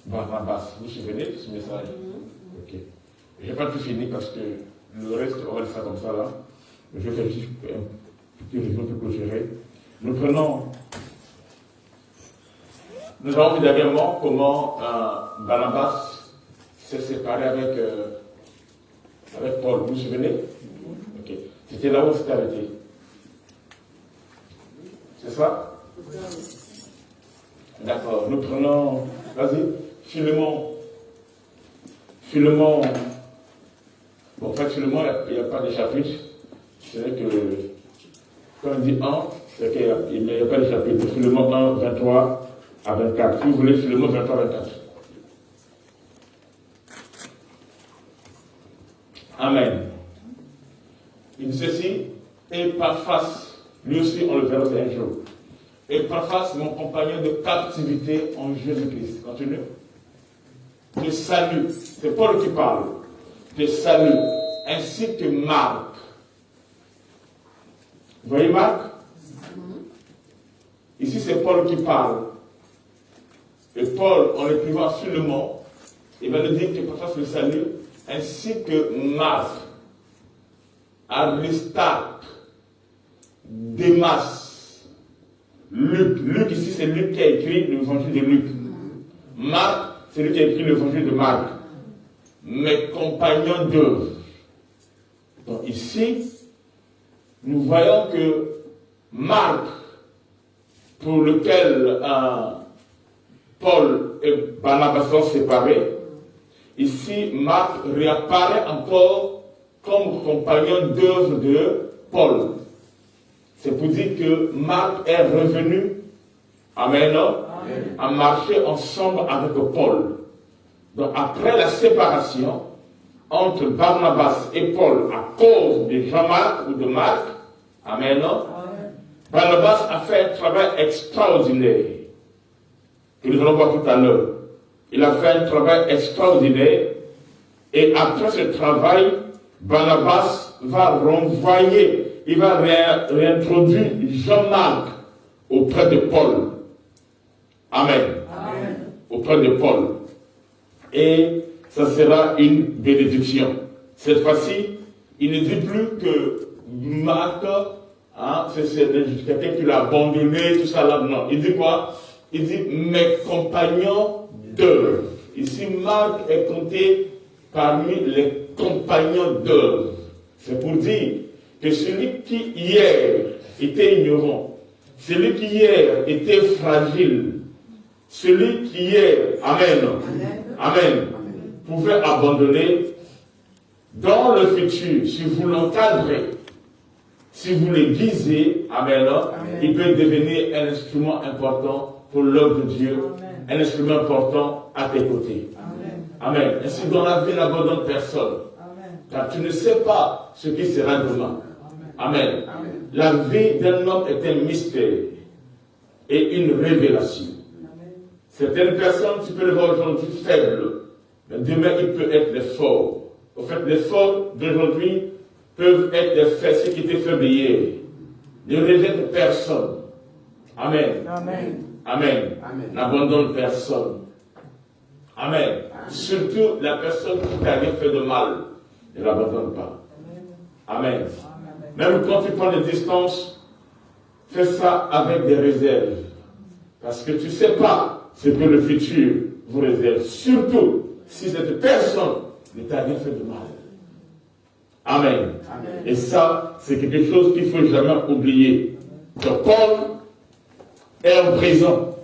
Barnabas. Vous vous souvenez de ce message? Ok. Je n'ai pas tout fini parce que le reste, on va le faire comme ça là. Je vais faire juste un petit résumé pour clôturer. Nous avons vu dernièrement comment Barnabas s'est séparé avec Paul. Vous vous souvenez? Ok. C'était là où on s'était arrêté. C'est ça? D'accord. Nous prenons, vas-y, Philémon. Bon, en fait, Philémon, il n'y a pas de chapitre. C'est vrai que, quand on dit 1, c'est qu'il n'y a pas de chapitre. Philémon 1, 23 à 24. Si vous voulez, Philémon 23 à 24. Amen. Il dit ceci, et par face, lui aussi on le verra un jour. Et par face, mon compagnon de captivité en Jésus-Christ. Continue. Te salue. C'est Paul qui parle. Te salue. Ainsi que Marc. Vous voyez Marc? Ici, c'est Paul qui parle. Et Paul, en écrivant sur le mont, il va nous dire que par face le salut, ainsi que Marc, Aristarque, Démas, Luc. Luc, ici, c'est Luc qui a écrit l'évangile de Luc. Marc, c'est lui qui a écrit l'évangile de Marc. Mes compagnons d'œuvre. Donc ici, nous voyons que Marc, pour lequel Paul et Barnabas sont séparés, ici, Marc réapparaît encore comme compagnon d'œuvre de Paul. C'est pour dire que Marc est revenu, amen, à marcher ensemble avec Paul. Donc après la séparation entre Barnabas et Paul à cause de Jean-Marc ou de Marc, amen, Barnabas a fait un travail extraordinaire, que nous allons voir tout à l'heure. Il a fait un travail extraordinaire, et après ce travail, Barnabas va renvoyer, il va réintroduire Jean-Marc auprès de Paul. Amen. Amen. Auprès de Paul. Et ça sera une bénédiction. Cette fois-ci, il ne dit plus que Marc, c'est quelqu'un qui l'a abandonné, tout ça là. Non. Il dit quoi? Il dit mes compagnons d'œuvre. Ici, Marc est compté parmi les compagnons d'œuvre. C'est pour dire que celui qui hier était ignorant, celui qui hier était fragile, celui qui hier, amen, pouvait abandonner, dans le futur, si vous l'encadrez, si vous le guisez, amen, il peut devenir un instrument important pour l'œuvre de Dieu, un instrument important à tes côtés. Amen. Ainsi, dans la vie, n'abandonne personne. Car tu ne sais pas ce qui sera demain. Amen. La vie d'un homme est un mystère et une révélation. Certaines personnes, tu peux le voir aujourd'hui faibles, mais demain il peut être fort. Au fait, les forts d'aujourd'hui peuvent être des faits qui étaient faibles hier. Ne rejette personne. Amen. Amen. N'abandonne personne. Amen. Surtout la personne qui t'a rien fait de mal. Ne l'abandonne pas. Amen. Même quand tu prends des distances, fais ça avec des réserves. Parce que tu ne sais pas ce que le futur vous réserve. Surtout si cette personne ne t'a rien fait de mal. Amen. Et ça, c'est quelque chose qu'il ne faut jamais oublier. Donc Paul est en prison.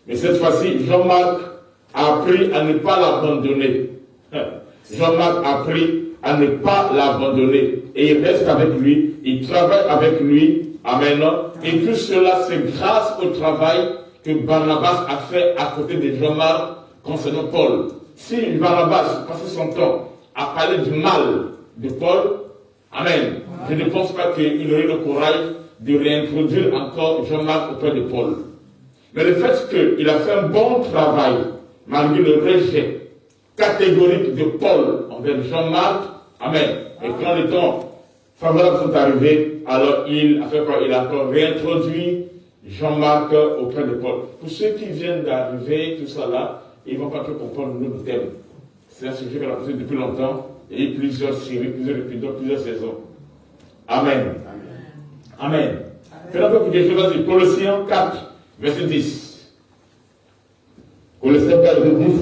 Mais cette fois-ci, Jean-Marc a appris à ne pas l'abandonner. Jean-Marc a appris à ne pas l'abandonner. Et il reste avec lui, il travaille avec lui. Amen. Et tout cela, c'est grâce au travail que Barnabas a fait à côté de Jean-Marc concernant Paul. Si Barnabas passait son temps à parler du mal de Paul, amen, je ne pense pas qu'il aurait le courage de réintroduire encore Jean-Marc auprès de Paul. Mais le fait qu'il a fait un bon travail, malgré le rejet catégorique de Paul envers Jean-Marc, amen, et quand les temps favorables sont arrivés, alors il a fait quoi? Il a encore réintroduit Jean-Marc auprès de Paul. Pour ceux qui viennent d'arriver, tout ça là, ils ne vont pas que comprendre le thème. C'est un sujet qu'on a posé depuis longtemps, et plusieurs séries, plusieurs épisodes, plusieurs saisons. Amen. Amen. Maintenant, pour quelque chose, c'est Colossiens 4, verset 10. Colossiens 4, verset 10.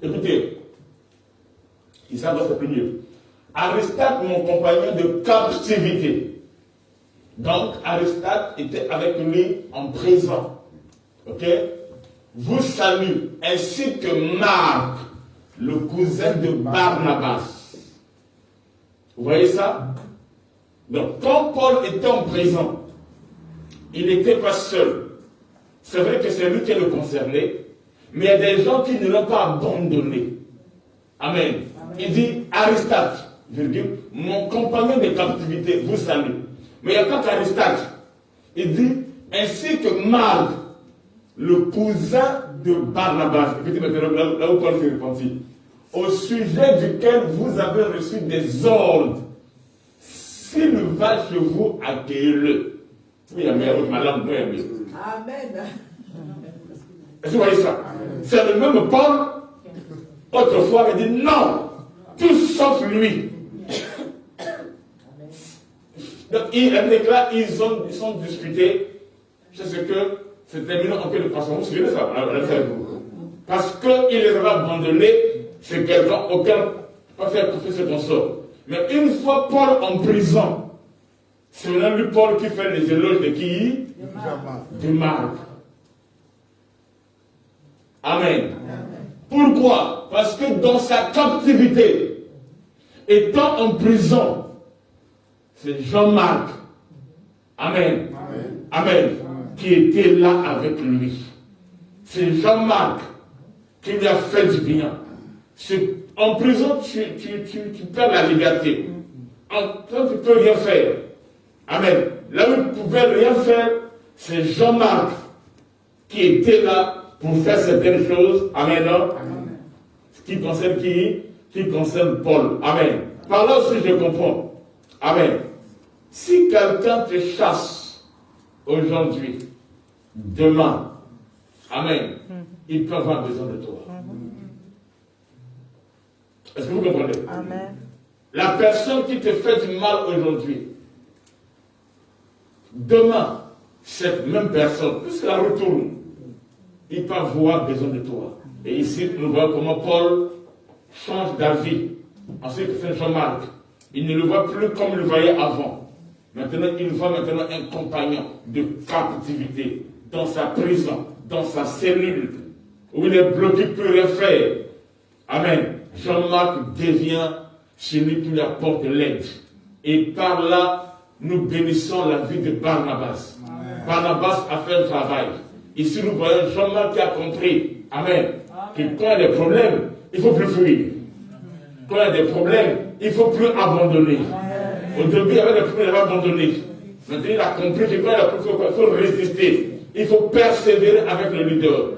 Écoutez, ça doit être mieux. Aristarque, mon compagnon de captivité. Donc, Aristarque était avec lui en prison. Ok? Vous salue, ainsi que Marc, le cousin de Barnabas. Vous voyez ça? Donc, quand Paul était en prison, il n'était pas seul. C'est vrai que c'est lui qui est le concerné, mais il y a des gens qui ne l'ont pas abandonné. Amen. Il dit Aristarque, virgule, mon compagnon de captivité, vous salue. Mais il n'y a pas qu'Aristarque. Il dit, ainsi que Marc, le cousin de Barnabas. Écoutez maintenant, là où Paul s'est repenti. Au sujet duquel vous avez reçu des ordres. S'il va chez vous, accueillez-le. Oui, il y a meilleur, ma langue, moi, il y a mieux. Amen. Est-ce que vous voyez ça? C'est le même Paul, autrefois, il dit non, tout sauf lui. Donc, il déclare, ils sont disputés. C'est ce que c'est terminé en queue de poisson. Vous vous souvenez de ça? Parce qu'il les avait abandonnés, c'est quelqu'un auquel pas faire confiance ce qu'on sort. Mais une fois Paul en prison, c'est maintenant lui Paul qui fait les éloges de qui? De Marc. Amen. Pourquoi? Parce que dans sa captivité, étant en prison, c'est Jean-Marc. Amen. Amen. Qui était là avec lui. C'est Jean-Marc qui lui a fait du bien. En prison, tu perds la liberté. Toi, tu ne peux rien faire. Amen. Là où il ne pouvait rien faire, c'est Jean-Marc qui était là pour faire certaines choses. Amen. Qui concerne qui? Qui concerne Paul. Amen. Par là aussi, je comprends. Amen. Si quelqu'un te chasse aujourd'hui, demain, amen, il peut avoir besoin de toi. Est-ce que vous comprenez? Amen. La personne qui te fait du mal aujourd'hui, demain, cette même personne, puisqu'elle retourne, il peut avoir besoin de toi. Et ici, nous voyons comment Paul change d'avis. Ensuite, c'est Jean-Marc. Il ne le voit plus comme il le voyait avant. Maintenant, il voit maintenant un compagnon de captivité dans sa prison, dans sa cellule, où il est bloqué, il ne peut rien faire. Amen. Jean-Marc devient celui qui lui apporte l'aide. Et par là, nous bénissons la vie de Barnabas. Amen. Barnabas a fait un travail. Ici, nous voyons Jean-Marc qui a compris. Amen. Que quand il y a des problèmes, il ne faut plus fuir. Quand il y a des problèmes, il ne faut plus abandonner. Au début, il y avait des problèmes, il avait abandonné. Maintenant, il a compris que quand il faut résister. Il faut persévérer avec le leader.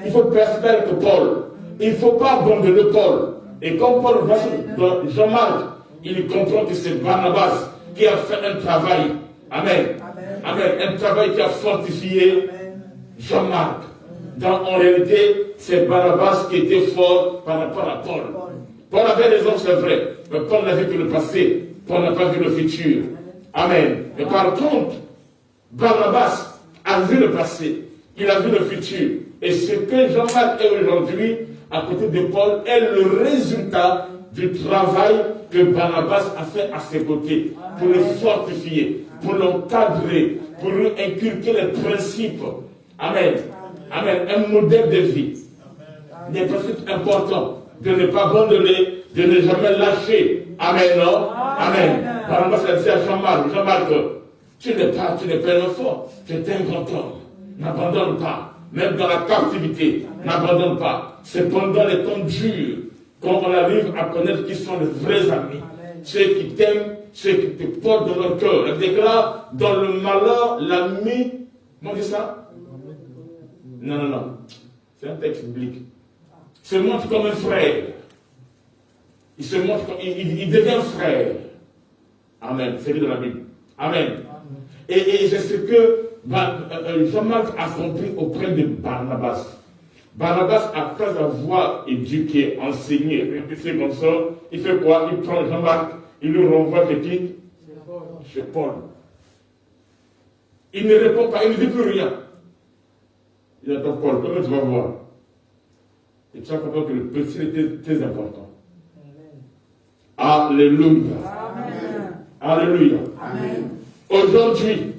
Il faut persévérer avec Paul. Il ne faut pas abandonner Paul. Et quand Paul voit Jean-Marc, il comprend que c'est Barnabas qui a fait un travail. Amen. Amen. Un travail qui a fortifié Jean-Marc. En réalité, c'est Barnabas qui était fort par rapport à Paul. Paul avait raison, c'est vrai. Mais Paul n'a vu que le passé. Paul n'a pas vu le futur. Amen. Mais par contre, Barnabas a vu le passé. Il a vu le futur. Et ce que Jean-Marc est aujourd'hui, à côté de Paul, est le résultat du travail que Barnabas a fait à ses côtés. Pour le fortifier, pour l'encadrer, pour lui inculquer les principes. Amen. Amen. Un modèle de vie. Des principes importants. De ne pas abandonner, de ne jamais lâcher. Amen, non? Amen. Barnabas a dit à Jean-Marc, Jean-Marc, tu n'es pas un enfant, tu es un grand homme. N'abandonne pas. Même dans la captivité, n'abandonne pas. C'est pendant les temps durs qu'on arrive à connaître qui sont les vrais amis. Ceux qui t'aiment, ceux qui te portent dans leur cœur. Elle déclare, dans le malheur, l'ami, comment on dit ça? Non. C'est un texte biblique. Il se montre comme un frère. Il se montre comme, il devient frère. Amen. C'est lui de la Bible. Amen. Et c'est ce que Jean-Marc a compris auprès de Barnabas. Barnabas, après avoir éduqué, enseigné, répété comme ça, il fait quoi? Il prend Jean-Marc, il le renvoie chez qui? Chez Paul. Il ne répond pas, il ne dit plus rien. Il attend Paul, comment tu vas voir? Et tu vas comprendre que le petit était très important. Alléluia. Amen. Alléluia. Amen. Aujourd'hui,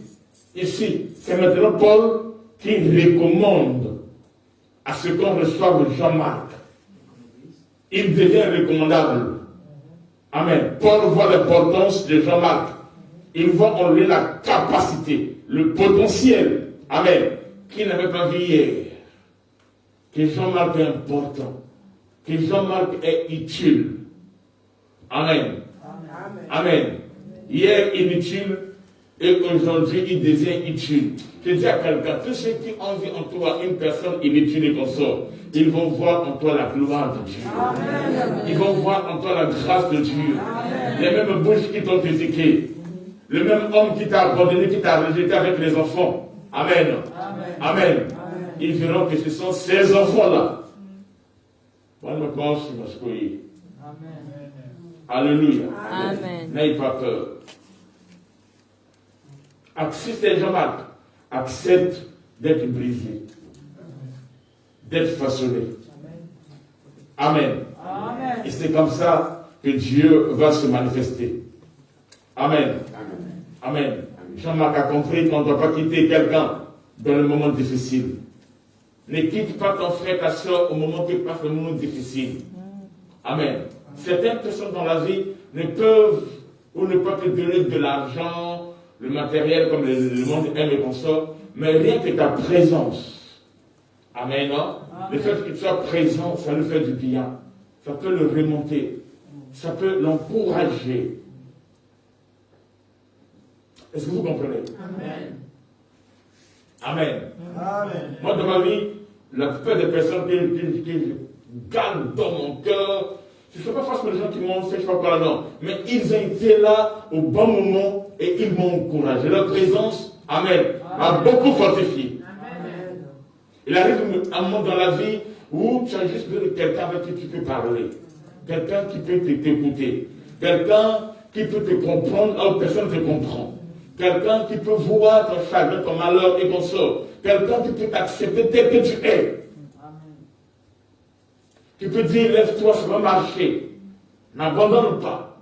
ici, c'est maintenant Paul qui recommande à ce qu'on reçoive Jean-Marc. Il devient recommandable. Amen. Paul voit l'importance de Jean-Marc. Il voit en lui la capacité, le potentiel. Amen. Qu'il n'avait pas vu hier. Que Jean-Marc est important. Que Jean-Marc est utile. Amen. Amen. Amen. Hier inutile et aujourd'hui il devient utile. Je dis à quelqu'un, tous ceux qui ont vu en toi une personne inutile et consort, ils vont voir en toi la gloire de Dieu. Amen. Ils vont voir en toi la grâce de Dieu. Amen. Les mêmes bouches qui t'ont critiqué, le même homme qui t'a abandonné, qui t'a rejeté avec les enfants. Amen. Amen. Amen. Amen. Ils verront que ce sont ces enfants-là. Moi, je pense que je suis. Amen. Alléluia. Amen. N'ayez pas peur. Si Jean-Marc accepte d'être brisé, d'être façonné. Amen. Amen. Et c'est comme ça que Dieu va se manifester. Amen. Amen. Amen. Jean-Marc a compris qu'on ne doit pas quitter quelqu'un dans le moment difficile. Ne quitte pas ton frère, ta soeur au moment que passe le moment difficile. Amen. Certaines personnes dans la vie ne peuvent ou ne peuvent te donner de l'argent, le matériel comme le monde aime et consort, mais rien que ta présence. Amen. Non? Le fait que tu sois présent, ça lui fait du bien. Ça peut le remonter. Ça peut l'encourager. Est-ce que vous comprenez? Amen. Amen. Amen. Moi, dans ma vie, la plupart des personnes que je garde dans mon cœur, ce ne sont pas forcément les gens qui m'ont fait, je ne sais pas quoi, non. Mais ils ont été là au bon moment et ils m'ont encouragé. Leur présence, Amen, m'a beaucoup fortifié. Amen. Il arrive un moment dans la vie où tu as juste besoin de quelqu'un avec qui tu peux parler. Quelqu'un qui peut t'écouter. Quelqu'un qui peut te comprendre alors personne ne te comprend. Quelqu'un qui peut voir ton chagrin, ton malheur et ton sort. Quelqu'un qui peut t'accepter tel que tu es. Tu peux dire, lève-toi, ça va marcher. N'abandonne pas.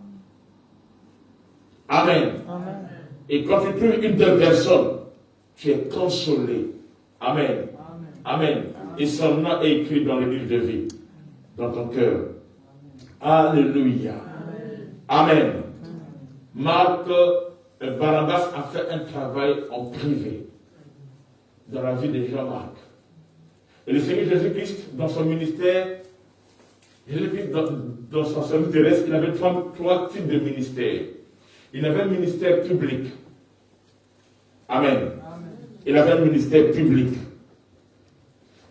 Amen. Amen. Et quand tu trouves une telle personne, tu es consolé. Amen. Amen. Amen. Et son nom est écrit dans le livre de vie, dans ton cœur. Alléluia. Amen. Amen. Marc Barnabas a fait un travail en privé dans la vie de Jean-Marc. Et le Seigneur Jésus-Christ, dans son ministère, Jésus-Christ, dans son service terrestre, il avait trois types de ministères. Il avait un ministère public. Amen. Amen. Il avait un ministère public.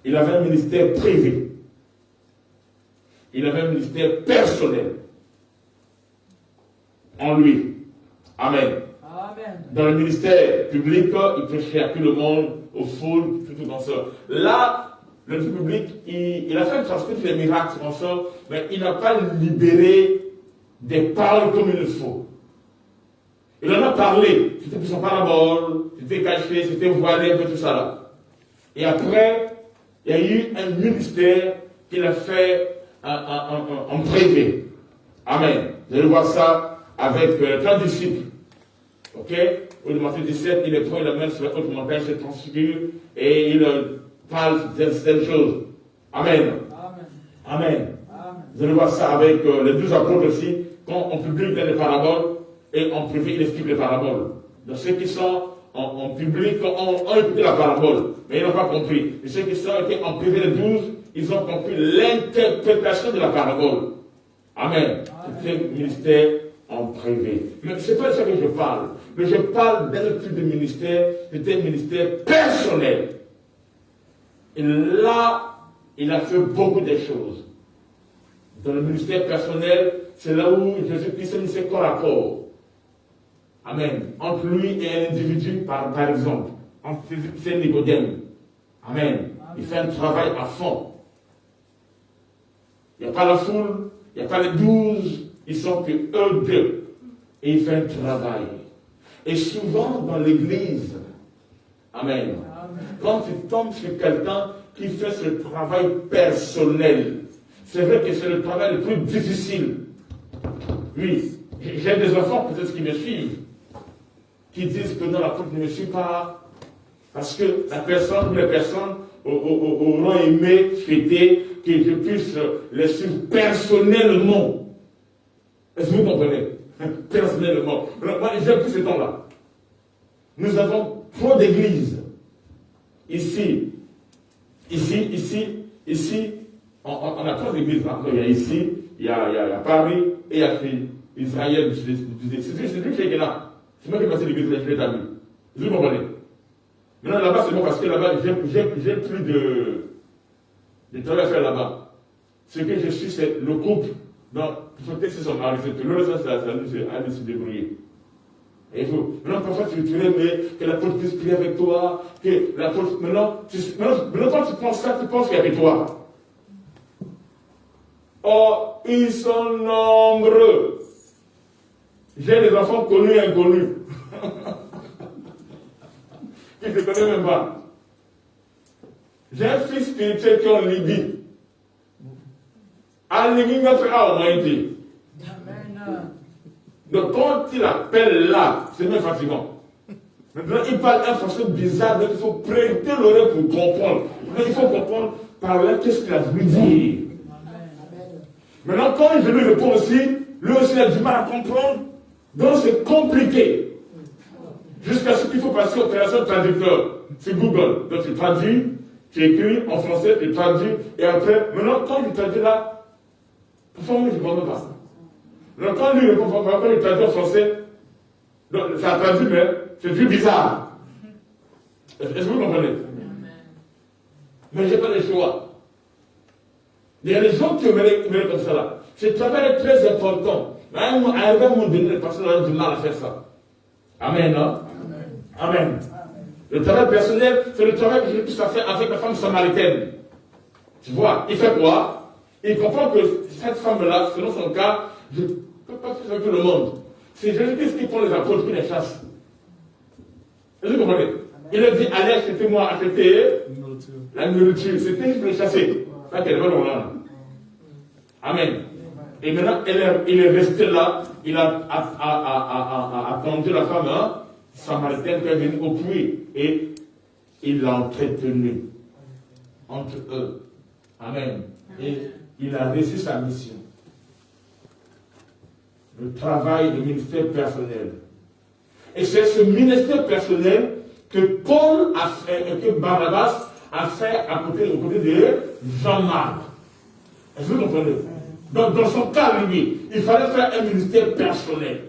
Il avait un ministère privé. Il avait un ministère personnel. En lui. Amen. Amen. Dans le ministère public, il prêchait à tout le monde, aux foules, tout comme ça. Là, le public, il a fait transmettre les miracles comme ça, mais il n'a pas libéré des paroles comme il le faut. Il en a parlé, c'était pour son parabole, c'était caché, c'était voilé, un peu tout ça là. Et après, il y a eu un ministère qu'il a fait en privé. Amen. Vous allez voir ça avec 30 disciples. Ok? Au Matthieu 17, il est prend la main sur la haute montagne, se transfigure et il parle de telle chose. Amen. Amen. Amen. Vous allez voir ça avec les 12 apôtres aussi, quand on publie les paraboles et en privé, il explique les paraboles. Donc ceux qui sont en public ont écouté la parabole, mais ils n'ont pas compris. Et ceux qui sont en privé, les 12, ils ont compris l'interprétation de la parabole. Amen. C'est un ministère en privé. Mais ce n'est pas de ça que je parle. Mais je parle d'un type de ministère, c'est un ministère personnel. Et là, il a fait beaucoup de choses. Dans le ministère personnel, c'est là où Jésus-Christ s'est mis corps à corps. Amen. Entre lui et un individu, par exemple. Entre Jésus-Christ et Nicodème. Amen. Il fait un travail à fond. Il n'y a pas la foule, il n'y a pas les 12, ils sont que eux deux. Et il fait un travail. Et souvent dans l'église, amen, quand tu tombes sur quelqu'un qui fait ce travail personnel, c'est vrai que c'est le travail le plus difficile. Oui, j'ai des enfants peut-être qui me suivent, qui disent que non, la faute ne me suit pas, parce que la personne ou les personnes auront aimé souhaiter que je puisse les suivre personnellement. Est-ce que vous comprenez? Personnellement. Moi, j'aime plus ce temps-là. Nous avons trop d'églises. Ici, on a trois églises. Il y a ici, il y a Paris et il y a Israël. C'est lui qui est là. C'est moi qui ai passé l'église, je l'ai établi. Vous comprenez? Maintenant, là-bas, c'est bon parce que là-bas, j'ai plus de travail à faire là-bas. Ce que je suis, c'est le couple. Donc, il faut tester son mari, c'est tout. Le reste, c'est à lui se débrouiller. Et il faut. Maintenant, parfois, tu mais que la porte puisse prier avec toi, que la porte. Maintenant, quand tu penses ça, tu penses qu'il y a que toi. Or, ils sont nombreux. J'ai des enfants connus et inconnus. Qui ne se connaissent même pas. J'ai un fils spirituel qui est en Libye. À Libye, il m'a fait au moins été. Donc quand il appelle là, c'est même fatigant. Maintenant, il parle un français bizarre, donc il faut prêter l'oreille pour comprendre. Mais il faut comprendre par là qu'est-ce qu'il a voulu dire. Maintenant, quand je lui réponds aussi, lui aussi il a du mal à comprendre. Donc c'est compliqué. Jusqu'à ce qu'il faut passer opération traducteur. C'est Google. Donc tu traduis, tu écris en français, tu traduis, et après, maintenant quand je traduis là, parfois moi je ne comprends pas. Donc quand lui répond, quand il traduit en français, donc, ça traduit, mais c'est plus bizarre. Est-ce que vous comprenez? Mais je n'ai pas le choix. Il y a des gens qui me comme ça là. Ce travail est très important. Mais à un moment donné, les personnes ont du mal à faire ça. Amen, non? Amen. Le travail personnel, c'est le travail que Jésus a fait avec la femme samaritaine. Tu vois, il fait quoi? Il comprend que cette femme-là, selon son cas, je ne peux pas faire ça tout le monde. C'est Jésus-Christ qui prend les apôtres qui les chasse. Est-ce que vous comprenez? Il leur dit, allez achetez-moi, achetez la nourriture. C'était juste pour les chasser. Pas qu'elle va là. Amen. Et maintenant, il est resté là, il a attendu la femme samaritaine qui est venue au puits et il l'a entretenu entre eux. Amen. Et il a reçu sa mission. Le travail du ministère personnel. Et c'est ce ministère personnel que Paul a fait, que Barnabas a fait aux côtés de Jean-Marc. Est-ce que vous comprenez? Donc, dans son cas, lui, il fallait faire un ministère personnel.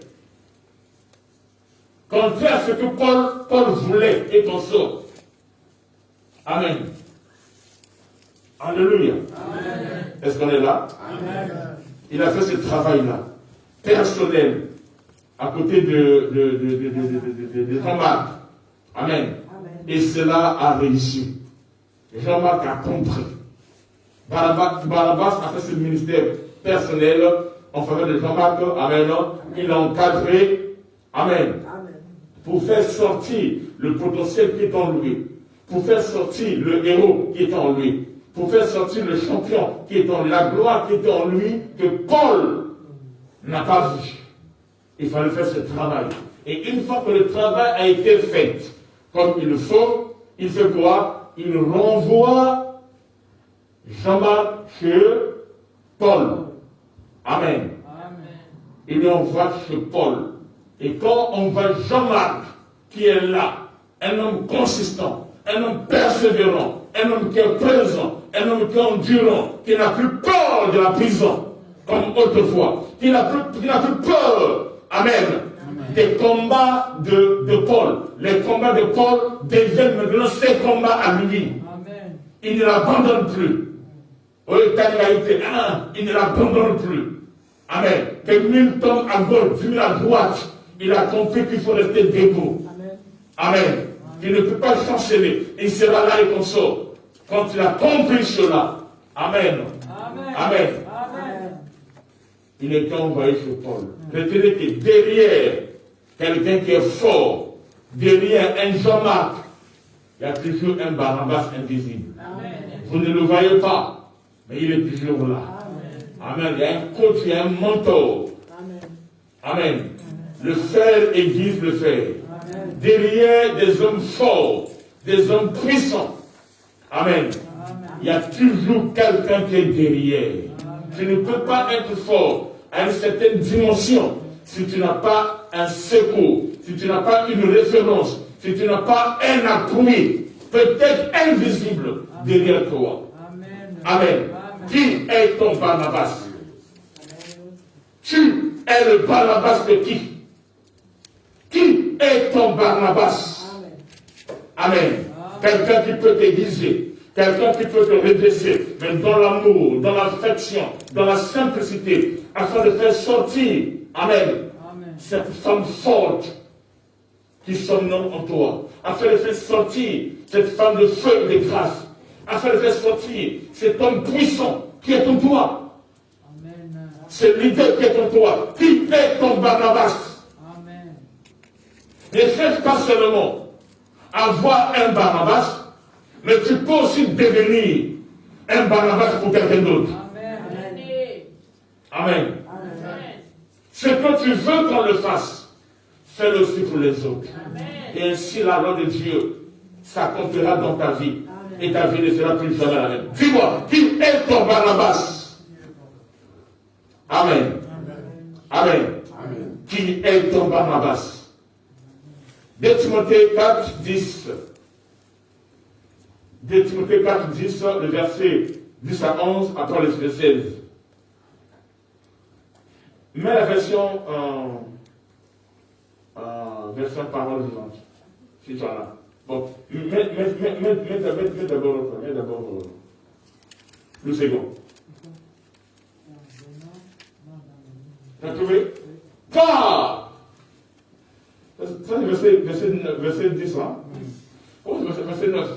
Contraire à ce que Paul voulait et consort. Amen. Alléluia. Amen. Est-ce qu'on est là? Amen. Il a fait ce travail-là, personnel, à côté de Jean-Marc. Amen. Amen. Et cela a réussi. Jean-Marc a compris. Barnabas a fait ce ministère personnel en faveur de Jean-Marc. Amen. Il l'a encadré. Amen. Pour faire sortir le potentiel qui est en lui. Pour faire sortir le héros qui est en lui. Pour faire sortir le champion qui est en lui. La gloire qui est en lui que Paul n'a pas vu. Il fallait faire ce travail. Et une fois que le travail a été fait comme il le faut, il fait quoi? Il renvoie Jean-Marc chez Paul. Amen. Il lui envoie chez Paul. Et quand on voit Jean-Marc qui est là, un homme consistant, un homme persévérant, un homme qui est présent, un homme qui est endurant, qui n'a plus peur de la prison, comme autrefois, qui n'a plus peur, amen, des combats de Paul. Les combats de Paul deviennent maintenant ses combats à lui. Amen. Il ne l'abandonne plus. Il ne l'abandonne plus. Amen. Que 1000 tombent à gauche, 10 000 à droite. Il a compris qu'il faut rester debout. Amen. Il ne peut pas chanceler. Il sera là et consort. Quand il a compris cela. Amen. Amen. Il était envoyé sur Paul. Retenez que derrière quelqu'un qui est fort, derrière un Jean-Marc, il y a toujours un Barnabas invisible. Vous ne le voyez pas, mais il est toujours là. Amen. Il y a un coach, il y a un mentor. Amen. Le fer aiguise le fer. Derrière des hommes forts, des hommes puissants. Amen. Il y a toujours quelqu'un qui est derrière. Tu ne peux pas être fort à une certaine dimension si tu n'as pas un secours, si tu n'as pas une référence, si tu n'as pas un appui, peut-être invisible, derrière toi. Amen. Qui est ton Barnabas? Tu es le Barnabas de qui? Qui est ton Barnabas? Amen. Quelqu'un qui peut t'aiguiser, quelqu'un qui peut te redresser, mais dans l'amour, dans l'affection, dans la simplicité, afin de faire sortir, amen, cette femme forte qui somnole en toi, afin de faire sortir cette femme de feu et de grâce, afin de faire sortir cet homme puissant qui est en toi, ce leader qui est en toi, qui est ton Barnabas. Ne cherche pas seulement à avoir un Barnabas, mais tu peux aussi devenir un Barnabas pour quelqu'un d'autre. Amen. Ce que tu veux qu'on le fasse, fais-le aussi pour les autres. Et ainsi la loi de Dieu s'accomplira dans ta vie. Et ta vie ne sera plus jamais la même. Dis-moi, qui est ton Barnabas? Amen. Amen. Qui est ton Barnabas? 2 Timothée 4, 10. 2 Timothée 4, 10, le verset 10 à 11, après le verset 16. Mets la version parole vivante. Si tu en as. Bon, mets d'abord le second. Tu as trouvé? Car! Ça c'est verset 10, hein? Oh, verset 9.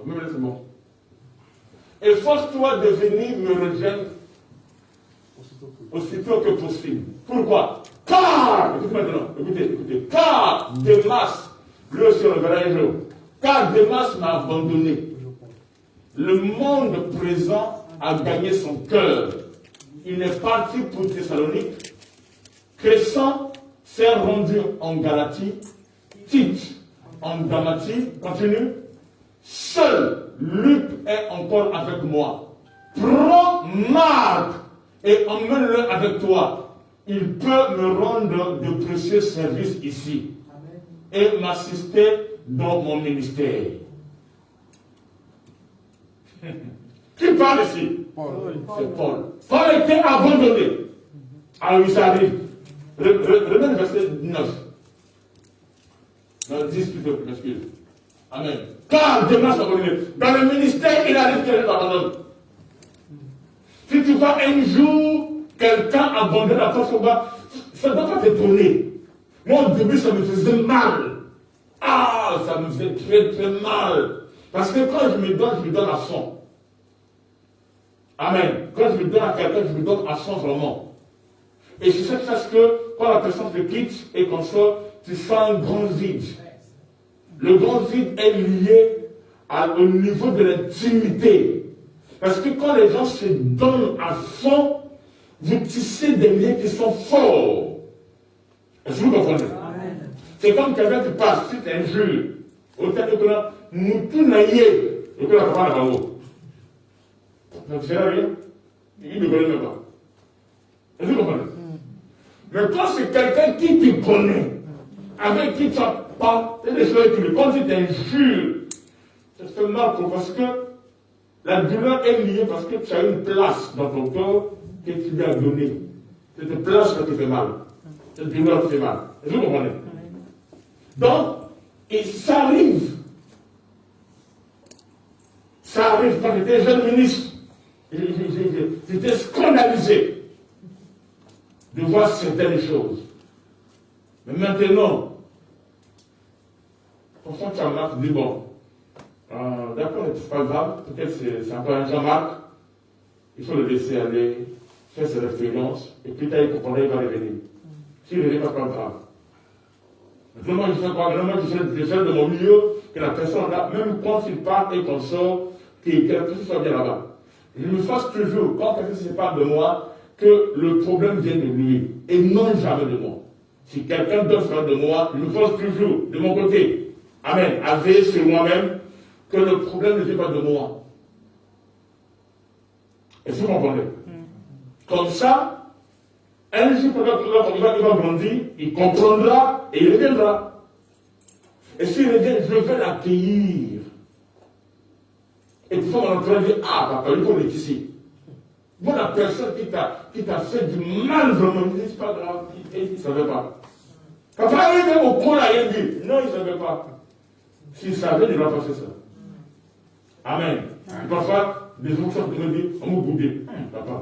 Même là, c'est bon. Efforce-toi de venir me rejoindre aussitôt que possible. Pourquoi? Car, écoutez maintenant, écoutez, car Démas, lui aussi on le verra un jour, car Démas m'a abandonné. Le monde présent a gagné son cœur. Il est parti pour Thessalonique. Crescent s'est rendu en Galatie. Tite en Dalmatie. Continue. Seul Luc est encore avec moi. Prends Marc et emmène-le avec toi. Il peut me rendre de précieux services ici. Amen. Et m'assister dans mon ministère. Qui parle ici? C'est Paul. Paul était abandonné. Alors il s'arrive. Remets le verset 9. Non, 10 plutôt, m'excuse. Amen. Car Démas m'a abandonné. Dans le ministère, il arrive que l'abandonne. Si tu vois un jour quelqu'un abandonner la force au bas, ça ne doit pas t'étonner. Moi, au début, ça me faisait mal. Ah, ça me faisait très, très mal. Parce que quand je me donne à fond. Amen. Quand je me donne à quelqu'un, je me donne à fond vraiment. Et c'est ça parce que quand la personne te quitte et qu'on sort, tu sens un grand vide. Le grand vide est lié au niveau de l'intimité. Parce que quand les gens se donnent à fond, vous tissez des liens qui sont forts. Est-ce que vous comprenez? C'est comme quelqu'un qui passe, si tu injures, autant que là, nous tout naillés, et que la parole est en haut. Donc c'est rien. Il ne connaît même pas. Est-ce que vous comprenez? Mais quand c'est quelqu'un qui te connaît, avec qui tu n'as pas, c'est des choses qui me quand tu t'injures, ça te fait mal parce que la douleur est liée parce que tu as une place dans ton corps que tu lui as donnée. Cette place qui te fait mal. Cette douleur te fait mal. Est-ce que vous comprenez? Donc, et ça arrive. Ça arrive quand j'étais jeune ministre. J'étais scandalisé de voir certaines choses. Mais maintenant, pourquoi tu as Marc dit bon, d'accord, c'est pas grave, peut-être c'est encore un Jean-Marc, il faut le laisser aller, faire ses expériences, et plus tard il comprendra, il va revenir. S'il ne revient pas, pas grave. Maintenant, moi, je fais quoi? Maintenant, je fais de mon mieux que la personne là, même quand il part et qu'on sort, que la personne soit bien là-bas. Je me fasse toujours, quand quelqu'un se sépare de moi, que le problème vienne de lui, et non jamais de moi. Si quelqu'un d'autre sera de moi, je me fasse toujours de mon côté. Amen. À veiller sur moi-même, que le problème ne vient pas de moi. Est-ce que vous comprenez? Comme ça, un jour, il va grandir, il comprendra et il reviendra. Et s'il revient, je vais l'accueillir. Et puis, on entend dire, ah, papa, il faut être ici. Bon, la personne qui t'a fait du mal, vraiment, il dit, c'est pas grave, il ne savait pas. Papa, il est au coin, là, il dit, non, il ne savait pas. S'il savait, il n'aurait pas fait ça. Amen. Et parfois, des gens qui me disent, on m'a goûté. Papa,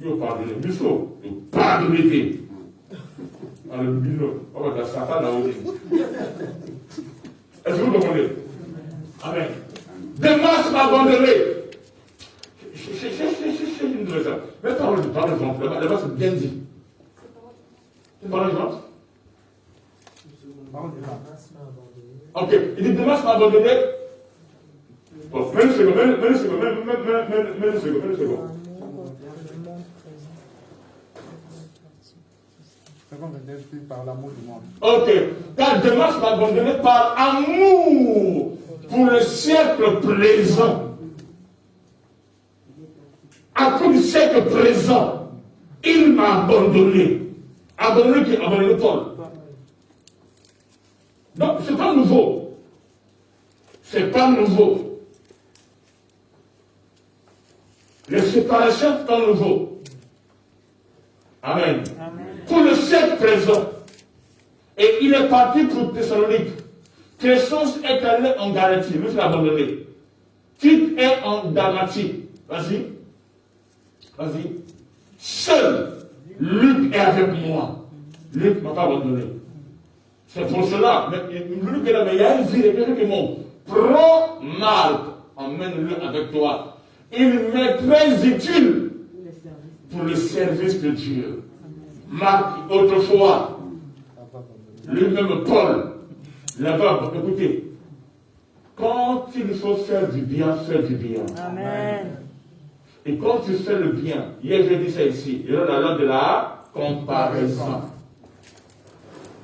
il va pardonner. Bisso, il pardonner. Alors, le bilo, on va dire Satan là-haut. Est-ce que vous comprenez? Amen. Demas m'abandonner. C'est une vraie chose. Mais par exemple, là-bas, c'est bien dit. Par exemple? Ok, il dit Demas m'a abandonné. Bon, mets une seconde. Par l'amour du monde. Ok, car Demas m'a abandonné par amour pour le siècle présent. À cause du siècle présent, il m'a abandonné. Abandonné qui? Abandonné Paul. Donc, c'est pas nouveau. C'est pas nouveau. Les séparations, c'est pas nouveau. Amen. Amen. Pour le siècle présent. Et il est parti pour Thessalonique. Crescence est allé en Galatie. Lui, il l'a abandonné. Tite est en Dalmatie. Vas-y. Vas-y. Seul, Luc est avec moi. Luc ne m'a pas abandonné. C'est pour cela. Mais Luc est là, mais il y a une vie de quelqu'un qui monte. Prends Marc, emmène-le avec toi. Il m'est très utile pour le service de Dieu. Marc, autrefois, lui-même Paul, là-bas, écoutez, quand il faut faire du bien, fais du bien. Amen. Et quand tu fais le bien, hier j'ai dit ça ici, il y a la loi de la comparaison.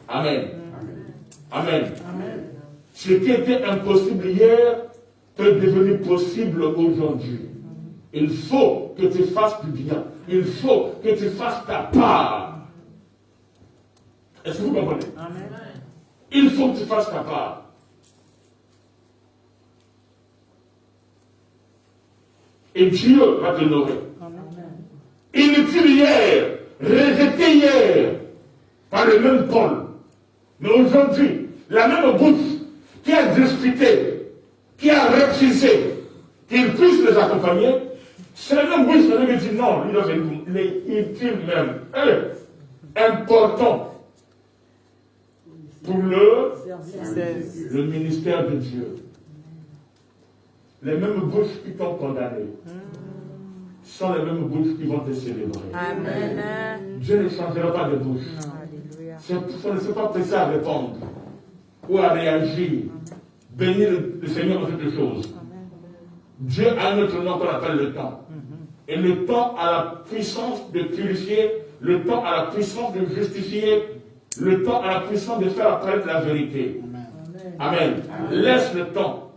Amen. Amen. Amen. Ce qui était impossible hier peut devenir possible aujourd'hui. Il faut que tu fasses du bien. Il faut que tu fasses ta part. Est-ce que vous comprenez? Amen. Il faut que tu fasses ta part. Et Dieu va t'honorer. Inutile hier, rejeté hier par le même Paul. Mais aujourd'hui, la même bouche qui a discuté, qui a refusé qu'il puisse les accompagner, c'est la même bouche qui dit non, il est utile même, important pour le ministère de Dieu. Les mêmes bouches qui t'ont condamné sont les mêmes bouches qui vont te célébrer. Amen. Dieu ne changera pas de bouche. Ça ne s'est pas pressé à répondre ou à réagir. Bénir le Seigneur en toutes choses. Dieu a un autre nom qu'on appelle le temps. Et le temps a la puissance de purifier, le temps a la puissance de justifier, le temps a la puissance de faire apparaître la vérité. Amen. Laisse le temps.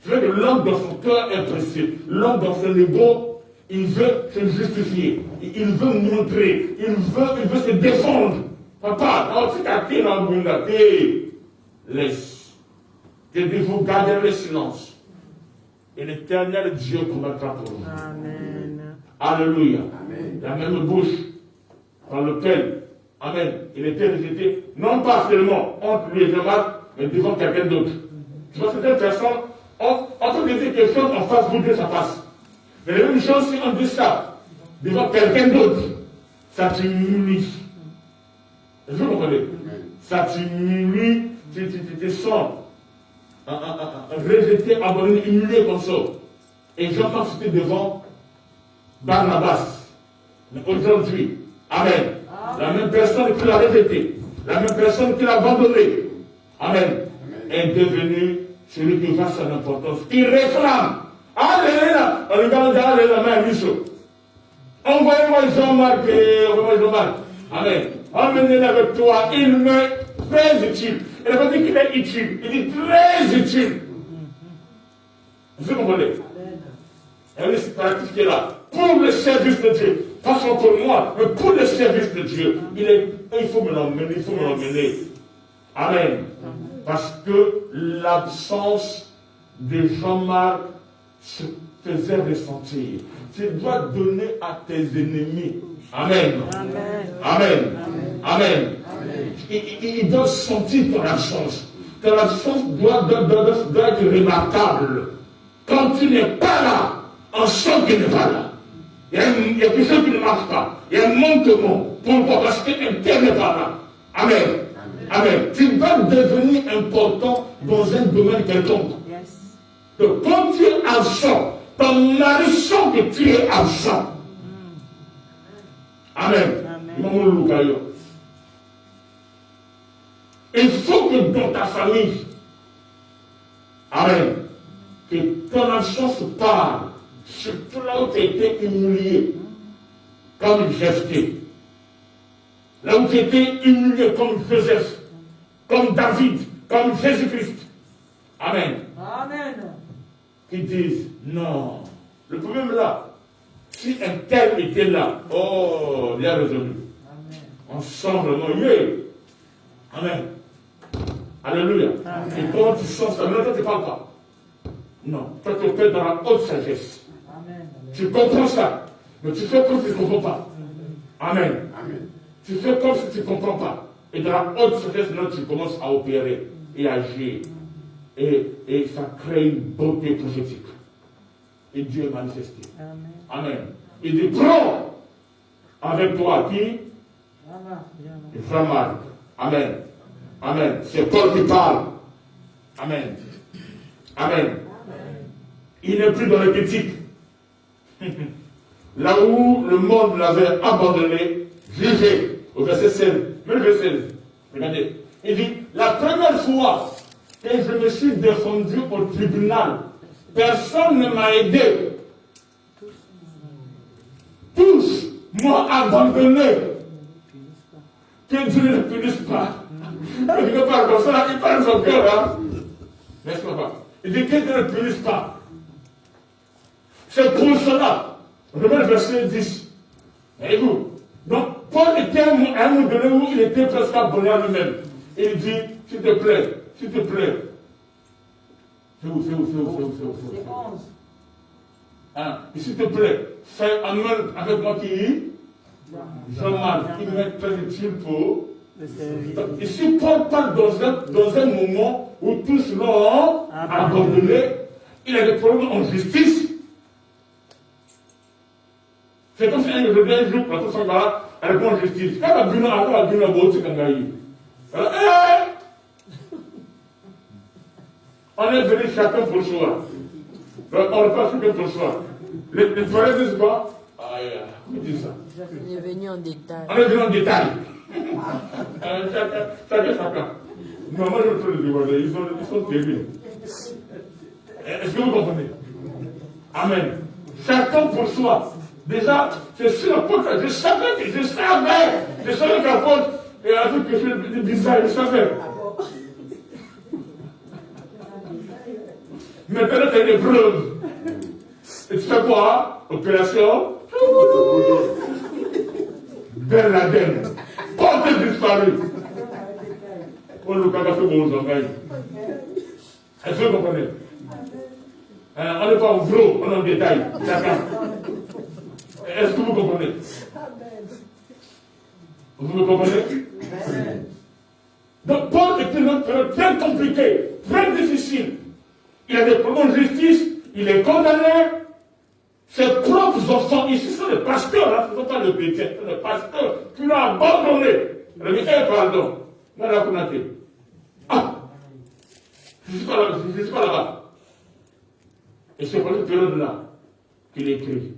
Tu vois que l'homme dans son cœur est pressé. L'homme dans son ego, il veut se justifier. Il veut montrer. Il veut se défendre. Papa, tu t'as dit dans le monde, laisse. Que vous garderez le silence. Et l'éternel Dieu combattra pour vous. Amen. Alléluia. Amen. La même bouche par laquelle, amen, il était rejeté, non pas seulement entre lui et Jean-Marc, mais devant quelqu'un d'autre. Tu vois, certaines personnes, on peut dire quelque chose en face, vous dire sa face. Mais la même chose, si on dit ça devant quelqu'un d'autre, ça t'humilie. Est-ce que vous comprenez? Ça t'humilie, tu te sens rejeté, abandonné, humilié comme ça. Et Jean-Marc c'était devant Barnabas. Mais aujourd'hui, Amen. La même personne qui l'a rejeté, la même personne qui l'a abandonné, Amen, est devenue celui qui voit son importance, qui réclame. Alléluia! On regarde la main à Michel. Envoyez-moi Jean-Marc, Amen. Emmenez-le avec toi, il m'est très utile. Il n'a pas dit qu'il est utile, il dit très utile. Vous comprenez? Un esprit pratique qui est là, pour le service de Dieu. Pas seulement pour moi, mais pour le service de Dieu. Il faut me l'emmener, Amen. Parce que l'absence de Jean-Marc se faisait ressentir. Tu dois donner à tes ennemis. Amen. Amen. Amen. Ils doivent sentir ton absence. Ton absence doit être remarquable. Quand tu n'es pas là, on sent qu'il n'est pas là. Il y a quelque chose qui ne marche pas. Il y a un manquement. Pourquoi? Parce qu'un tel n'est pas là. Amen. Amen. Tu dois devenir important dans un domaine quelconque. Donc, quand tu es absent, ton mari sent que tu es absent. Amen. Il faut que dans ta famille, Amen, que ton absence parle, surtout là où tu as été humilié, comme Jephthé. Là où tu as été humilié comme Joseph, comme David, comme Jésus-Christ. Amen. Amen. Qui disent, non, le problème là, si un tel était là, oh, bien résolu. Amen. On sent vraiment, Amen. Alléluia. Amen. Et quand tu sens ça, non, toi tu ne parles pas. Non, toi tu opères dans la haute sagesse. Amen. Tu comprends ça, mais tu fais comme si tu ne comprends pas. Amen. Amen. Tu fais comme si tu ne comprends pas. Et dans la haute sagesse, là, tu commences à opérer et à agir. Et ça crée une beauté prophétique. Et Dieu est manifesté. Amen. Amen. Il dit, prends avec toi qui? Jean-Marc. Amen. Amen. C'est Paul qui parle. Amen. Amen. Il n'est plus dans les critiques. Là où le monde l'avait abandonné, jugé, au verset 16, même le verset 16, regardez, il dit, la première fois que je me suis défendu au tribunal, personne ne m'a aidé. Tous m'ont abandonné. Que Dieu ne le punisse pas. Il parle comme ça, il parle son cœur, hein. N'est-ce pas? Il dit que Dieu ne le punisse pas. C'est pour cela. Regardez le verset 10. Voyez-vous? Donc, Paul était à un moment donné où il était presque abonné à lui-même. Il dit, s'il te plaît. C'est où? C'est 11. Hein? Et s'il te plaît, fais un main avec moi qui Jean-Marc, il m'est très utile pour. Ici, Paul parle dans un moment où tous l'ont abandonné. Il a des problèmes en justice. C'est comme si un jour, la personne va aller en justice. Quand la bune a beau, c'est comme on est venu chacun pour soi. On n'est pas chacun pour soi. Les soirées disent quoi? Comment dit ça? On est venu en détail. On est venu en détail. Chacun. Non, moi je veux les demander. Ils sont terribles. Est-ce que vous comprenez? Amen. Chacun pour soi. Déjà, c'est sur la porte. Je savais que la porte est un truc que je disais, je savais. Maintenant, tu as des preuves. Et tu fais quoi? Opération Ben Laden. Porte disparu. On le casse pour vos oreilles. Est-ce que vous comprenez? On n'est pas au gros, on est en détail. Chacun. Est-ce que vous comprenez? Vous me comprenez? Donc, Paul est une période très compliquée, très difficile. Il a des problèmes de justice, il est condamné. C'est m'a abandonné. Elle a dit, pardon. Moi, la connaissez. Ah, je ne suis pas là-bas. Et c'est pour cette période-là qu'il écrit.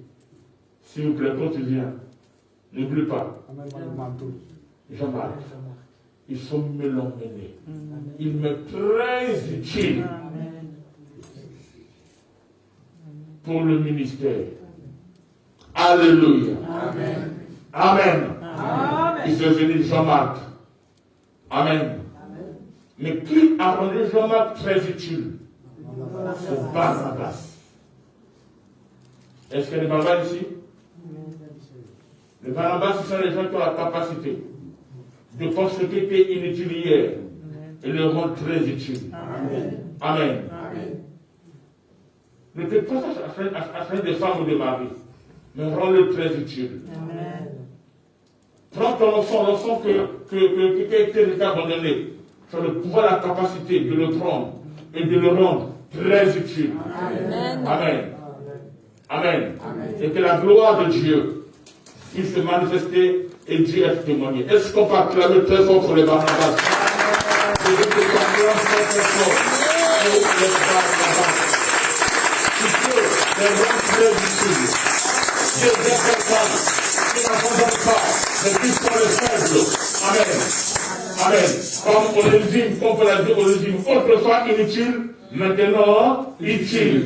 S'il vous plaît, quand tu viens, n'oublie pas. Jean-Marc. Ils sont me l'ont mené. Il m'est très utile pour le ministère. Alléluia. Amen. Amen. Amen. Il s'est venu Jean-Marc. Amen. Mais qui a rendu Jean-Marc très utile? C'est Barnabas. Est-ce qu'il y a des Barnabas ici? Les Barnabas, ce sont les gens qui ont la capacité de faire ce qui était inutile hier et le rendre très utile. Amen. Amen. Amen. Ne faites pas à faire des femmes ou des maris, mais rends-le très utile. Amen. Prends ton enfant qui a été abandonné. Tu as le pouvoir, la capacité de le prendre et de le rendre très utile. Amen. Amen. Amen. Amen. Et que la gloire de Dieu puisse se manifester et Dieu est témoigné. Est-ce qu'on peut acclamer très fort pour les Barnabas? Je veux que tu acclames très fort pour les Barnabas. Tu peux les rendre très utiles. Dieu des personnes qui n'abandonnent pas, mais qui sont les faibles. Amen. Amen. Comme on le dit, comme on l'a dit, on le dit, autrefois inutile, maintenant utile.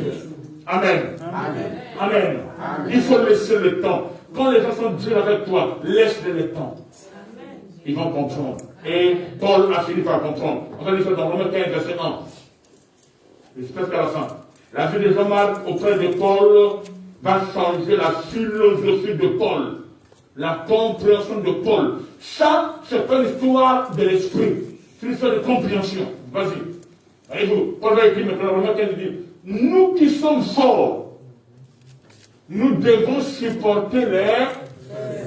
Amen. Amen. Amen. Amen. Il faut laisser le temps. Quand les gens sont durs avec toi, laisse-les le temps. Amen. Ils vont comprendre. Et Paul a fini par comprendre. On va dire ça dans Romains 15, verset 1. C'est presque à la fin. La vie de Jean-Marc auprès de Paul va changer la philosophie de Paul. La compréhension de Paul. Ça, c'est pas l'histoire de l'esprit. C'est l'histoire de compréhension. Vas-y. Voyez-vous, Paul va écrire maintenant, Romains 15 dit, nous qui sommes forts, nous devons supporter les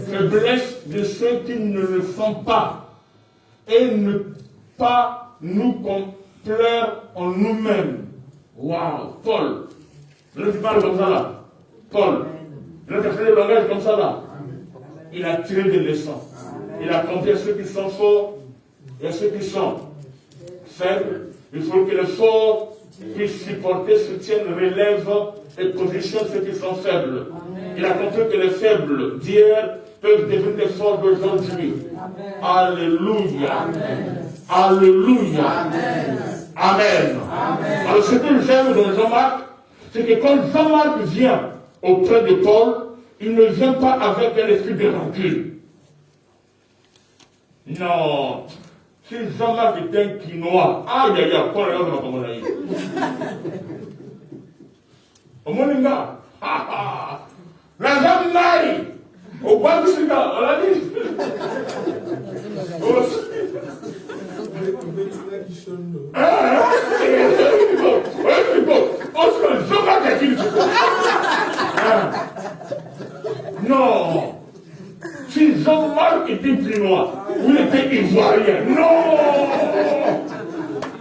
faiblesses de ceux qui ne le sont pas et ne pas nous complaire en nous-mêmes. Waouh, Paul. Là, tu parles comme ça là. Paul. Là, tu as fait le langage comme ça là. Il a tiré des leçons. Il a compris à ceux qui sont forts et à ceux qui sont faibles. Il faut que les forts puissent supporter, soutiennent, relèvent et positionnent ceux qui sont faibles. Amen. Il a compris que les faibles d'hier peuvent devenir des forts d'aujourd'hui. Alléluia. Amen. Alléluia. Amen. Amen. Amen. Alors ce que j'aime dans Jean-Marc, c'est que quand Jean-Marc vient auprès de Paul, il ne vient pas avec un esprit de rancune. Non. Si Jean-Marc est un quinois, aïe aïe aïe, Paul est là dans mon aïe. Au Moninga, la jambe marie, au bas du Sida, on l'a dit. Non. Si Jean-Marc était quinois, ou il était ivoirien, non.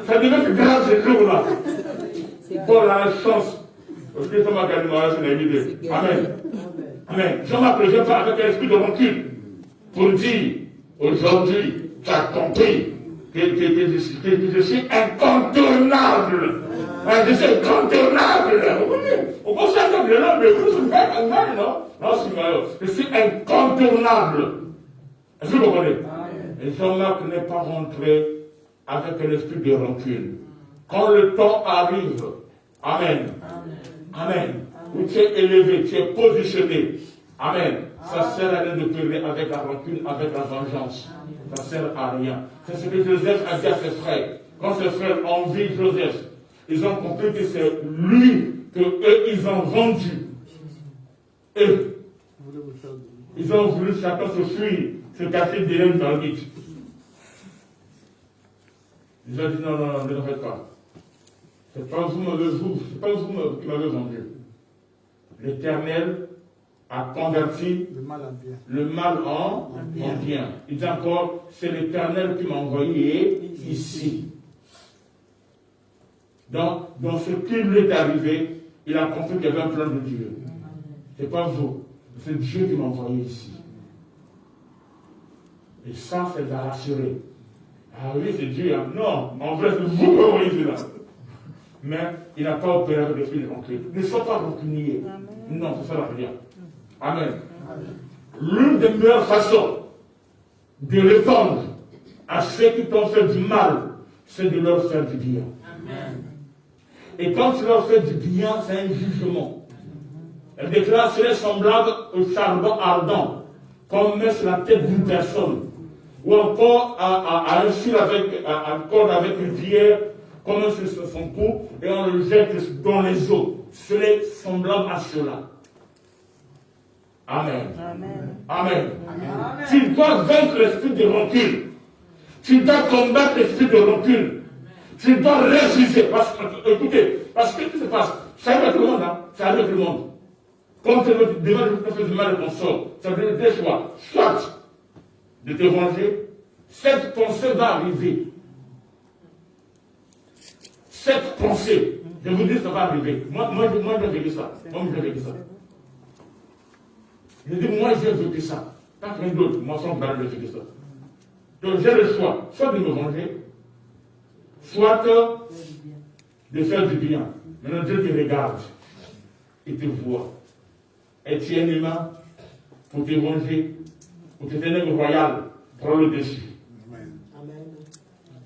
Ça devait être grave ce jour-là. Paul a la chance. Parce que Jean-Marc a démarré sur l'idée. Amen. Amen. Jean-Marc ne vient pas avec un esprit de rancune pour dire aujourd'hui, tu as compris que je suis incontournable. Je suis incontournable. On pense à comme le nom, mais vous ne faites pas mal, non? Non, c'est malheureux. Je suis incontournable. Est-ce que vous comprenez? Et Jean-Marc n'est pas rentré avec un esprit de rancune. Quand le temps arrive, Amen. Amen. Où tu es élevé, tu es positionné. Amen. Ça sert à rien de pleurer avec la rancune, avec la vengeance. Ça sert à rien. C'est ce que Joseph a dit à ses frères. Quand ses frères envient Joseph, ils ont compris que c'est lui que eux, ils ont vendu. Et ils ont voulu chacun se fuir, se cacher derrière une bandite. Ils ont dit non, ne le faites pas. C'est pas vous qui m'avez vendu. L'Éternel a converti le mal en bien. Il dit encore, c'est l'Éternel qui m'a envoyé ici. Donc, dans ce qui lui est arrivé, il a compris qu'il y avait un plan de Dieu. C'est pas vous, c'est Dieu qui m'a envoyé ici. Et ça va rassurer. Ah oui, c'est Dieu. Hein. Non, en vrai, c'est vous qui voyez là. Mais il n'a pas opéré avec l'esprit de rancune. Ne sois pas rancunier. Non, c'est ça la prière. Amen. L'une des meilleures façons de répondre à ceux qui t'ont fait du mal, c'est de leur faire du bien. Amen. Et quand tu leur fais du bien, c'est un jugement. Elle déclare, serait semblable au charbon ardent qu'on met sur la tête d'une personne, ou encore à un fil avec un corde avec une pierre qu'on met sur son cou et on le jette dans les eaux. Serait semblable à cela. Amen. Amen. Amen. Amen. Tu dois vaincre l'esprit de rancune. Tu dois combattre l'esprit de rancune. Tu dois refuser. Écoutez, parce que ce qui se passe, ça arrive à tout le monde, hein? Ça arrive à tout le monde. Quand tu demandes de faire du mal à ton sort, ça veut dire deux choix. Soit de te venger, cette pensée va arriver. Cette pensée, je vous dis, ça va arriver. Moi, j'ai vécu ça. Moi, j'ai vécu ça. Je dis, moi, j'ai vécu ça. Pas quelqu'un d'autre. Moi, sans parler, j'ai vécu ça. Donc, j'ai le choix, soit de me venger, soit de faire du bien. Maintenant, Dieu te regarde et te voit. Et tu es un humain pour te venger, pour te tenir royal, prends le dessus. Amen.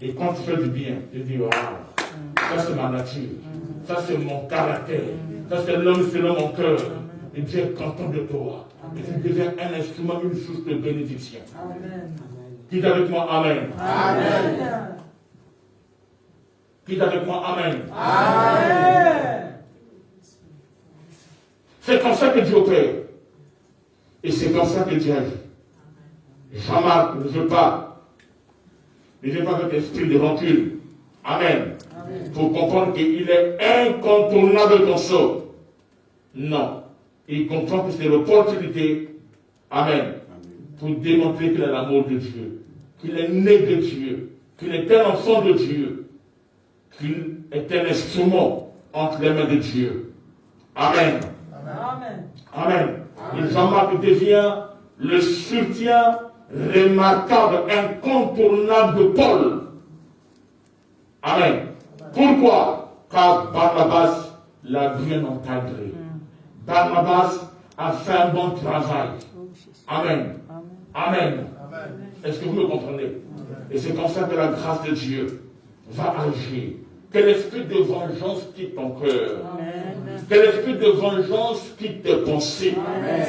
Et quand tu fais du bien, tu dis, wow, ça c'est ma nature, ça c'est mon caractère, ça c'est l'homme selon mon cœur. Et Dieu est content de toi. Et tu deviens un instrument, une source de bénédiction. Amen. Quitte avec moi, Amen. Amen. Quitte avec moi, Amen. Amen. C'est comme ça que Dieu opère. Et c'est comme ça que Dieu agit. Jean-Marc ne veut pas avec l'esprit de rancune. Amen. Amen. Pour comprendre qu'il est incontournable ton sort. Non. Il comprend que c'est l'opportunité. Amen. Pour démontrer qu'il a l'amour de Dieu. Qu'il est né de Dieu. Qu'il est un enfant de Dieu. Qu'il est un instrument entre les mains de Dieu. Amen. Amen. Amen. Et Jean-Marc devient le soutien remarquable, incontournable de Paul. Amen. Pourquoi? Car Barnabas l'a bien encadré. Barnabas a fait un bon travail. Amen. Amen. Est-ce que vous me comprenez? Et c'est comme ça que la grâce de Dieu va agir. Que l'esprit de vengeance quitte ton cœur. Amen. Que l'esprit de vengeance quitte tes pensées. Amen.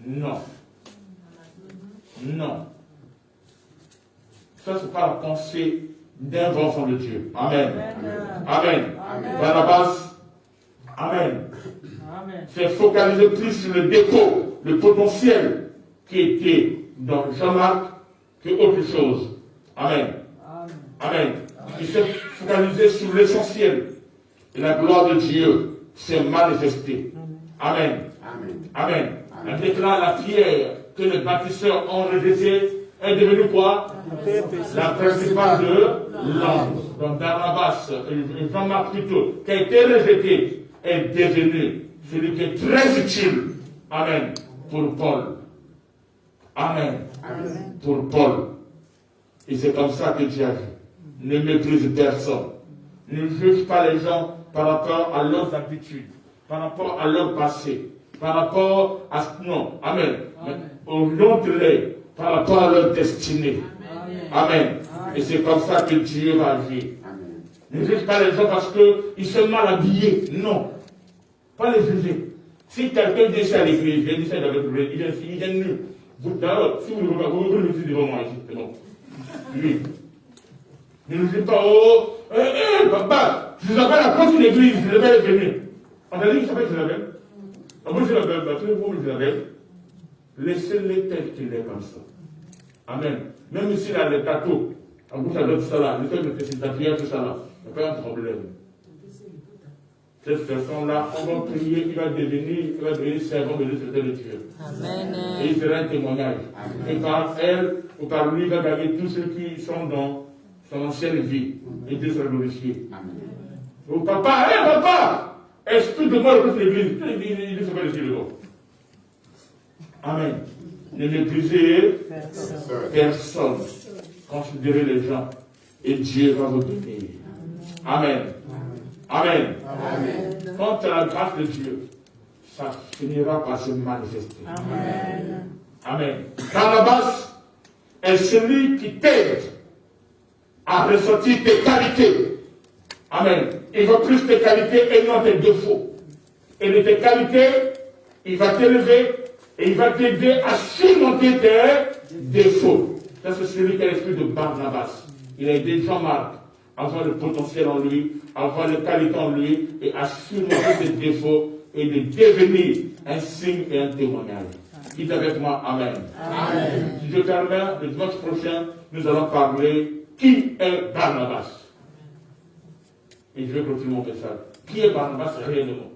Non. Non. Ça, c'est pas la pensée d'un enfant de Dieu. Amen. Amen. Barnabas. Amen. C'est focaliser plus sur le défaut, le potentiel qui était dans Jean-Marc que autre chose. Amen. Amen. Il s'est focalisé sur l'essentiel. Et la gloire de Dieu s'est manifestée. Amen. Amen. Elle déclare la pierre que les bâtisseurs ont rejetée est devenue quoi? La principale de l'ombre. Donc Barnabas, Jean-Marc plutôt, qui a été rejeté, est devenu celui qui est très utile. Amen. Pour Paul. Amen. Amen. Pour Paul. Et c'est comme ça que Dieu agit. Ne méprise personne. Ne juge pas les gens par rapport à leurs habitudes, par rapport à leur passé, par rapport à... Non. Amen. Oriente-les par rapport à leur destinée. Amen. Amen. Et c'est comme ça que Dieu va agir. Ne juge pas les gens parce qu'ils sont mal habillés. Non. Pas les juger. Si quelqu'un dit ça à l'église, il dit ça avec le il est nul. D'ailleurs, si vous le dites devant moi ici, c'est bon. Lui. Ne nous dites pas, oh, papa, je vous appelle à cause de l'église, je vais venir. On a dit que ça s'appelle Jézabel. Moi, je l'appelle, tous les mots, Jézabel. Laissez-les tel qu'il est comme ça. Amen. Même s'il a les tâteaux, en plus, ça donne tout ça là, le fait de ses tatouages, tout ça là, il n'y a pas un problème. Cette personne-là, on va prier, il va devenir servant de Dieu. Amen. Et il sera un témoignage. Amen. Et par elle, ou par lui, il va gagner tous ceux qui sont dans son ancienne vie. Et Dieu sera glorifié. Au papa, papa! esprit de mort contre l'église. Il ne fait pas le style de mort. Amen. Ne méprisez personne. Considérez les gens. Et Dieu va vous bénir. Amen. Amen. Amen. Quant à la grâce de Dieu, ça finira par se manifester. Amen. Amen. Barnabas est celui qui t'aide à ressortir tes qualités. Amen. Il va plus tes qualités et non tes défauts. Et de tes qualités, il va t'élever et il va t'aider à surmonter tes défauts. Ça, c'est celui qui a l'esprit de Barnabas. Il a aidé Jean-Marc à avoir le potentiel en lui, à avoir les qualités en lui et à surmonter ses défauts et de devenir un signe et un témoignage. Dites avec moi, Amen. Amen. Si je termine, le dimanche prochain, nous allons parler qui est Barnabas. Et je vais continuer mon message. Qui est Barnabas réellement?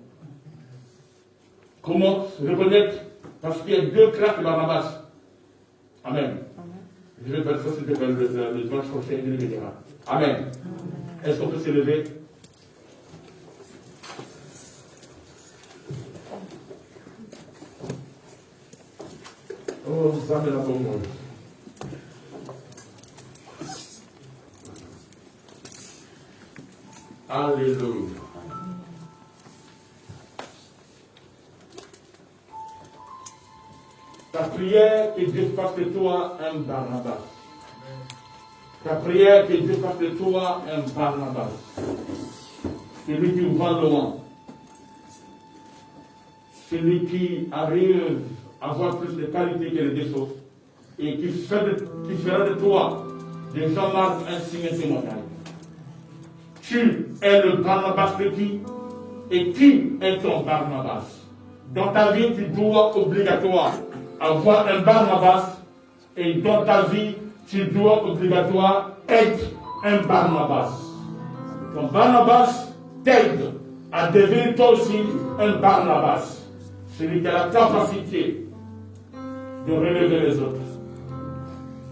Comment se reconnaître? Parce qu'il y a deux classes de Barnabas. Amen. Je vais faire ça, c'est le dimanche prochain, il le dira. Amen. Est-ce qu'on peut s'élever? Oh, ça me l'a pour moi. Alléluia. Ta prière, que Dieu fasse de toi un Barnabas. Ta prière, que Dieu fasse de toi un Barnabas. Celui qui va loin. Celui qui arrive à avoir plus de qualité que les défauts. Et qui fera de toi, de Jean-Marc, un signe témoignage. Tu es le Barnabas de qui? Et qui est ton Barnabas? Dans ta vie, tu dois obligatoire avoir un Barnabas. Et dans ta vie, tu dois obligatoire être un Barnabas. Ton Barnabas t'aide à devenir toi aussi un Barnabas. Celui qui a la capacité de relever les autres.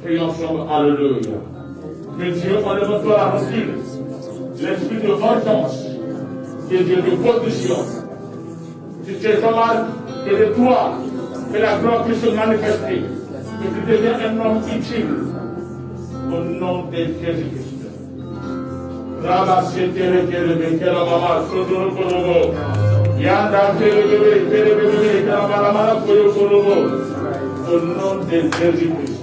Prions ensemble, alléluia. Que Dieu enlève-toi la racine, l'esprit de vengeance, et de position. Si tu es Jean-Marc, que de toi, que la gloire puisse se manifester, que tu deviens un homme utile, au nom de Jésus-Christ. Au nom de Jésus-Christ.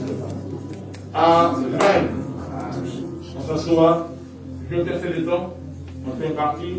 Amen. On s'assoit. Je vais tester les temps. On fait partie.